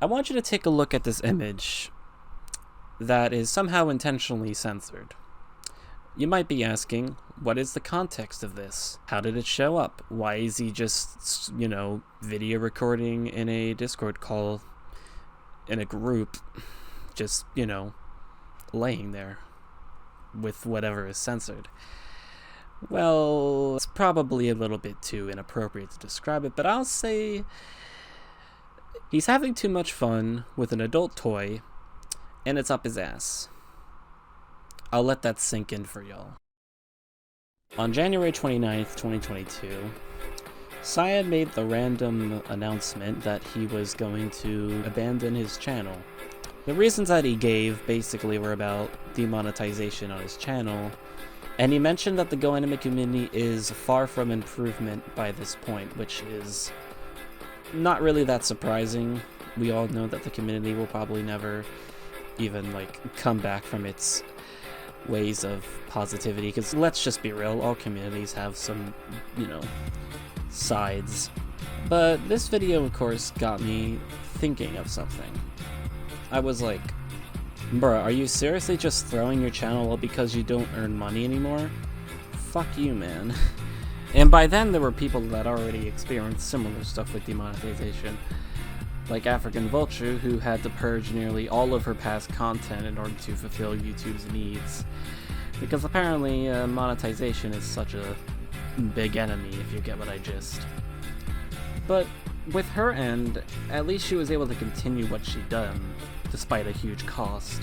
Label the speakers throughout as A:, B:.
A: I want you to take a look at this image that is somehow intentionally censored. You might be asking, what is the context of this? How did it show up? Why is he just, video recording in a Discord call in a group, just, laying there with whatever is censored? Well, it's probably a little bit too inappropriate to describe it, but I'll say he's having too much fun with an adult toy, and it's up his ass. I'll let that sink in for y'all. On January 29th, 2022, Cyan made the random announcement that he was going to abandon his channel. The reasons that he gave basically were about demonetization on his channel, and he mentioned that the Goanimate community is far from improvement by this point, which is not really that surprising. We all know that the community will probably never even come back from its ways of positivity, because let's just be real, all communities have some, sides. But this video, of course, got me thinking of something. I was like, bruh, are you seriously just throwing your channel all because you don't earn money anymore? Fuck you, man. And by then, there were people that already experienced similar stuff with demonetization, like African Vulture, who had to purge nearly all of her past content in order to fulfill YouTube's needs. Because apparently, monetization is such a big enemy, if you get what I gist. But with her end, at least she was able to continue what she'd done, despite a huge cost.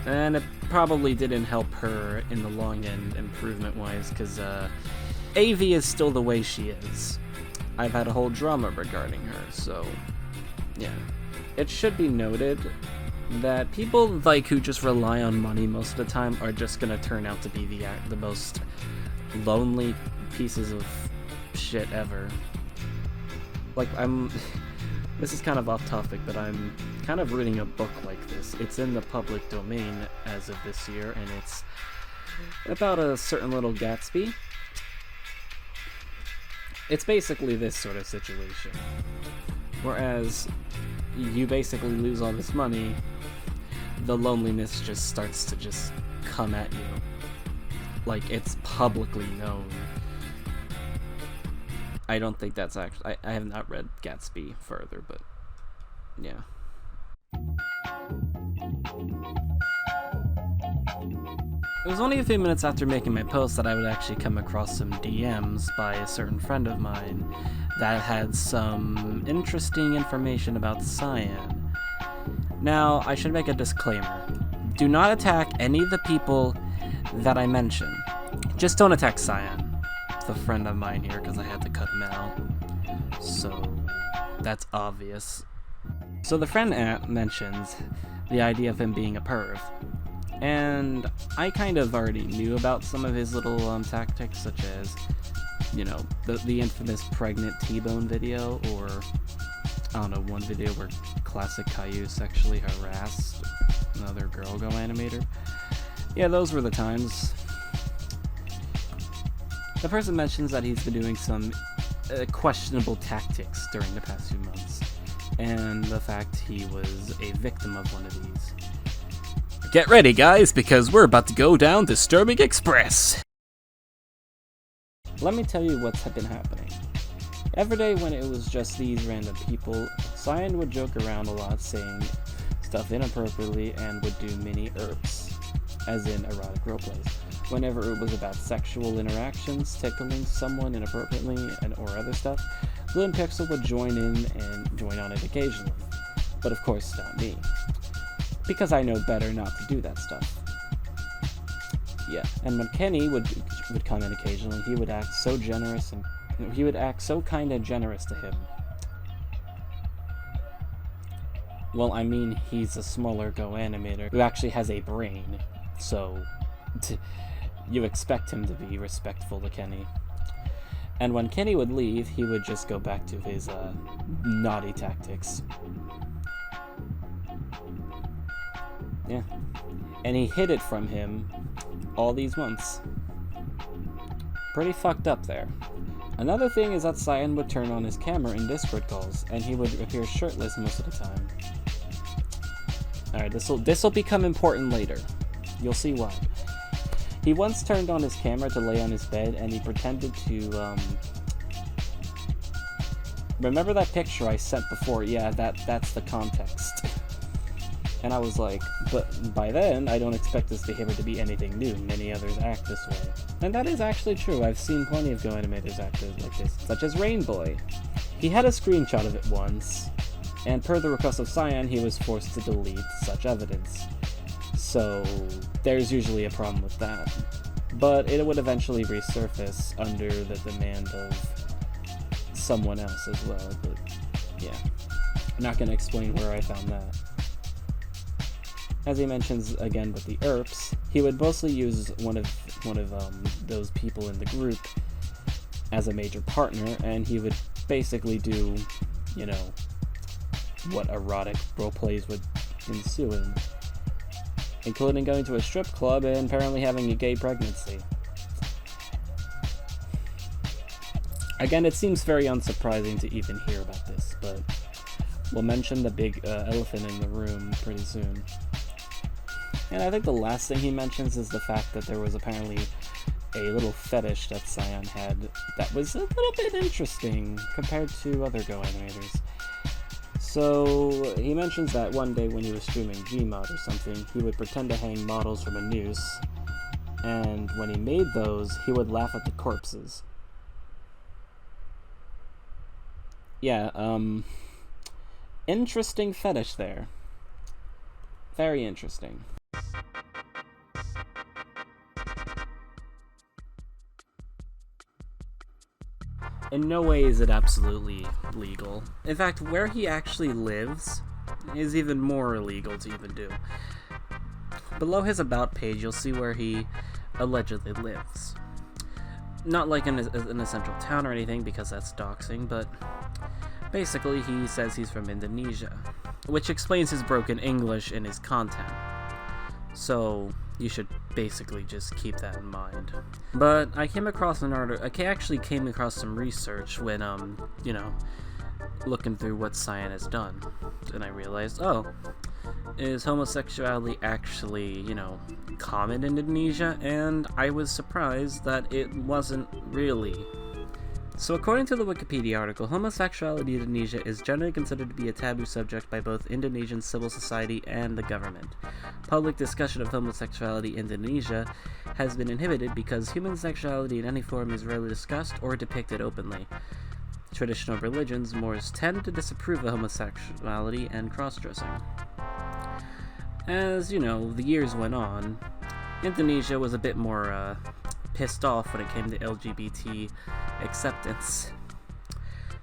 A: And it probably didn't help her in the long end, improvement-wise, because AV is still the way she is. I've had a whole drama regarding her, so yeah. It should be noted that people who just rely on money most of the time are just gonna turn out to be the most lonely pieces of shit ever. This is kind of off topic, but I'm kind of reading a book like this. It's in the public domain as of this year, and it's about a certain little Gatsby. It's basically this sort of situation. Whereas you basically lose all this money, the loneliness just starts to just come at you. It's publicly known. I don't think that's actually... I have not read Gatsby further, but yeah. It was only a few minutes after making my post that I would actually come across some DMs by a certain friend of mine that had some interesting information about Cyan. Now, I should make a disclaimer. Do not attack any of the people that I mention. Just don't attack Cyan. It's a friend of mine here because I had to cut him out. So, that's obvious. So the friend mentions the idea of him being a perv. And I kind of already knew about some of his little tactics, such as, the infamous pregnant T-bone video, or, I don't know, one video where classic Caillou sexually harassed another girl Goanimator. Yeah, those were the times. The person mentions that he's been doing some questionable tactics during the past few months, and the fact he was a victim of one of these. Get ready, guys, because we're about to go down Disturbing Express! Let me tell you what's been happening. Every day when it was just these random people, Cyan would joke around a lot, saying stuff inappropriately, and would do mini ERPs, as in erotic roleplays. Whenever it was about sexual interactions, tickling someone inappropriately, or other stuff, Blue and Pixel would join in and join on it occasionally. But of course not me. Because I know better not to do that stuff. Yeah, and when Kenny would come in occasionally, he would act so generous, and he would act so kind and generous to him. Well, I mean, he's a smaller Goanimator who actually has a brain, so you expect him to be respectful to Kenny. And when Kenny would leave, he would just go back to his naughty tactics. Yeah. And he hid it from him all these months. Pretty fucked up there. Another thing is that Cyan would turn on his camera in Discord calls, and he would appear shirtless most of the time. Alright, this'll become important later. You'll see why. He once turned on his camera to lay on his bed, and he pretended to, remember that picture I sent before? Yeah, that's the context. And I was like, but by then, I don't expect this behavior to be anything new. Many others act this way. And that is actually true. I've seen plenty of Goanimators act like this, such as Rainboy. He had a screenshot of it once, and per the request of Cyan, he was forced to delete such evidence. So, there's usually a problem with that. But it would eventually resurface under the demand of someone else as well, but yeah. I'm not going to explain where I found that. As he mentions again with the ERPs, he would mostly use one of those people in the group as a major partner, and he would basically do, you know, what erotic roleplays would ensue in, including going to a strip club and apparently having a gay pregnancy. Again, it seems very unsurprising to even hear about this, but we'll mention the big elephant in the room pretty soon. And I think the last thing he mentions is the fact that there was apparently a little fetish that Cyan had that was a little bit interesting compared to other Goanimators. So he mentions that one day when he was streaming Gmod or something, he would pretend to hang models from a noose, and when he made those, he would laugh at the corpses. Yeah, interesting fetish there. Very interesting. In no way is it absolutely legal. In fact, where he actually lives is even more illegal to even do. Below his About page, you'll see where he allegedly lives. Not like in a central town or anything, because that's doxing, but basically he says he's from Indonesia, which explains his broken English in his content. So you should basically just keep that in mind. But I came across an article, I actually came across some research when, you know, looking through what Cyan has done. And I realized, oh, is homosexuality actually, you know, common in Indonesia? And I was surprised that it wasn't really. So according to the Wikipedia article, homosexuality in Indonesia is generally considered to be a taboo subject by both Indonesian civil society and the government. Public discussion of homosexuality in Indonesia has been inhibited because human sexuality in any form is rarely discussed or depicted openly. Traditional religions, Moors, tend to disapprove of homosexuality and cross-dressing. As, you know, the years went on, Indonesia was a bit more, pissed off when it came to LGBT acceptance.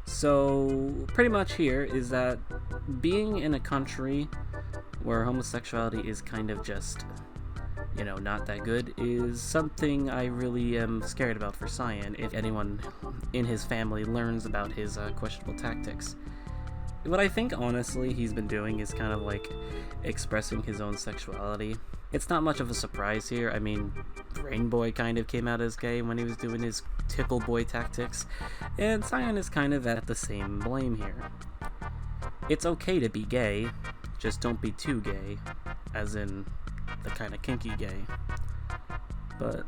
A: So, pretty much here is that being in a country where homosexuality is kind of just, you know, not that good is something I really am scared about for Cyan if anyone in his family learns about his questionable tactics. What I think, honestly, he's been doing is kind of like expressing his own sexuality. It's not much of a surprise here. I mean, Rainboy kind of came out as gay when he was doing his tickle boy tactics, and Cyan is kind of at the same blame here. It's okay to be gay, just don't be too gay, as in the kind of kinky gay. But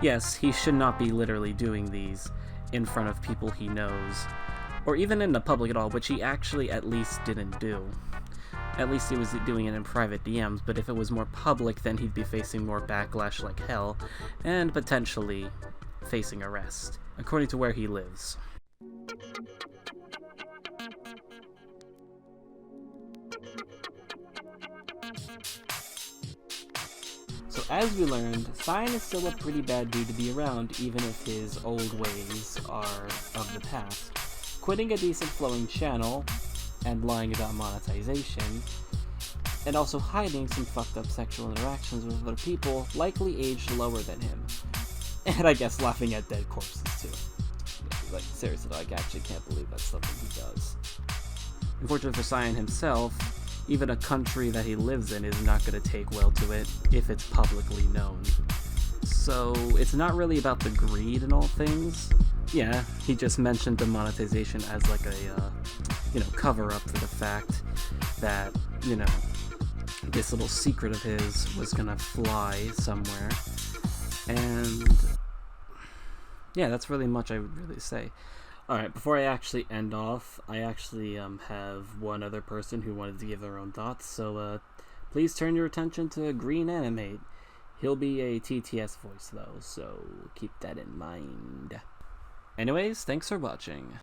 A: yes, he should not be literally doing these in front of people he knows, or even in the public at all, which he actually at least didn't do. At least he was doing it in private DMs, but if it was more public, then he'd be facing more backlash like hell, and potentially facing arrest, according to where he lives. So as we learned, Cyan is still a pretty bad dude to be around, even if his old ways are of the past. Quitting a decent flowing channel, and lying about monetization, and also hiding some fucked up sexual interactions with other people, likely aged lower than him. And I guess laughing at dead corpses too. Like, seriously, I actually can't believe that's something he does. Unfortunately for Cyan himself, even a country that he lives in is not going to take well to it if it's publicly known. So it's not really about the greed in all things, yeah, he just mentioned the monetization as like a, cover-up for the fact that, this little secret of his was gonna fly somewhere. And yeah, that's really much I would really say. Alright, before I actually end off, I actually have one other person who wanted to give their own thoughts, so please turn your attention to GreenAnimate. He'll be a TTS voice though, so keep that in mind. Anyways, thanks for watching.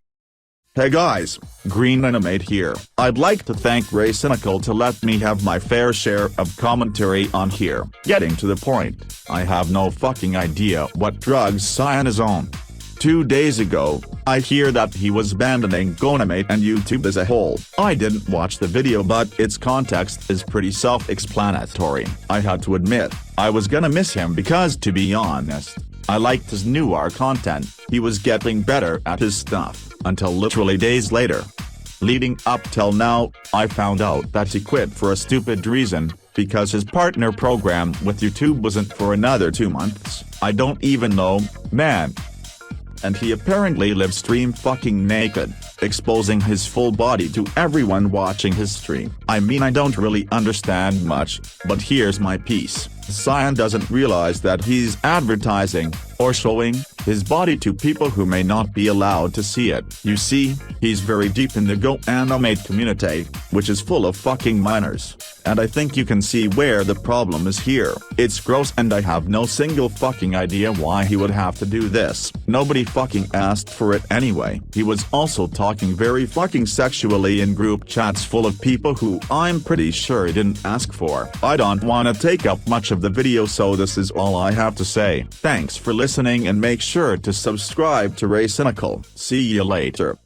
B: Hey guys, GreenAnimate here. I'd like to thank Raycynical to let me have my fair share of commentary on here. Getting to the point, I have no fucking idea what drugs Cyan is on. 2 days ago, I hear that he was abandoning Goanimate and YouTube as a whole. I didn't watch the video but its context is pretty self-explanatory. I had to admit, I was gonna miss him because to be honest, I liked his newer content. He was getting better at his stuff, until literally days later. Leading up till now, I found out that he quit for a stupid reason, because his partner program with YouTube wasn't for another 2 months. I don't even know, man. And he apparently live stream fucking naked, exposing his full body to everyone watching his stream. I mean, I don't really understand much, but here's my piece. Cyan doesn't realize that he's advertising, or showing, his body to people who may not be allowed to see it. You see, he's very deep in the Goanimate community, which is full of fucking minors. And I think you can see where the problem is here. It's gross and I have no single fucking idea why he would have to do this. Nobody fucking asked for it anyway. He was also talking very fucking sexually in group chats full of people who I'm pretty sure he didn't ask for. I don't wanna take up much of the video, so this is all I have to say. Thanks for listening and make sure to subscribe to Raycynical. See you later.